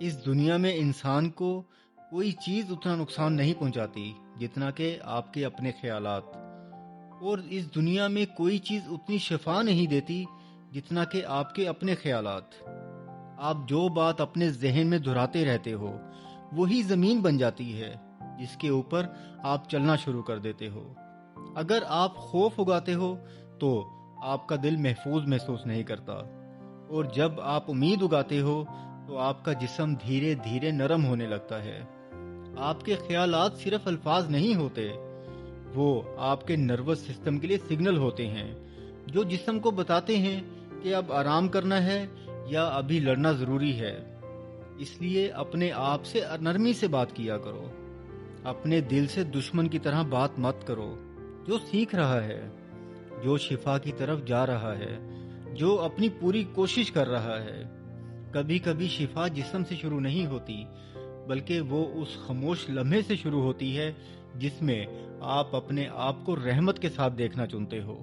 اس دنیا میں انسان کو کوئی چیز اتنا نقصان نہیں پہنچاتی جتنا کہ آپ کے اپنے خیالات، اور اس دنیا میں کوئی چیز اتنی شفا نہیں دیتی جتنا کہ آپ کے اپنے خیالات۔ آپ جو بات اپنے ذہن میں دہراتے رہتے ہو وہی زمین بن جاتی ہے جس کے اوپر آپ چلنا شروع کر دیتے ہو۔ اگر آپ خوف اگاتے ہو تو آپ کا دل محفوظ محسوس نہیں کرتا، اور جب آپ امید اگاتے ہو تو آپ کا جسم دھیرے دھیرے نرم ہونے لگتا ہے۔ آپ کے خیالات صرف الفاظ نہیں ہوتے، وہ آپ کے نروس سسٹم کے لیے سگنل ہوتے ہیں جو جسم کو بتاتے ہیں کہ اب آرام کرنا ہے یا ابھی لڑنا ضروری ہے۔ اس لیے اپنے آپ سے نرمی سے بات کیا کرو، اپنے دل سے دشمن کی طرح بات مت کرو۔ جو سیکھ رہا ہے، جو شفا کی طرف جا رہا ہے، جو اپنی پوری کوشش کر رہا ہے، کبھی کبھی شفا جسم سے شروع نہیں ہوتی بلکہ وہ اس خاموش لمحے سے شروع ہوتی ہے جس میں آپ اپنے آپ کو رحمت کے ساتھ دیکھنا چنتے ہو۔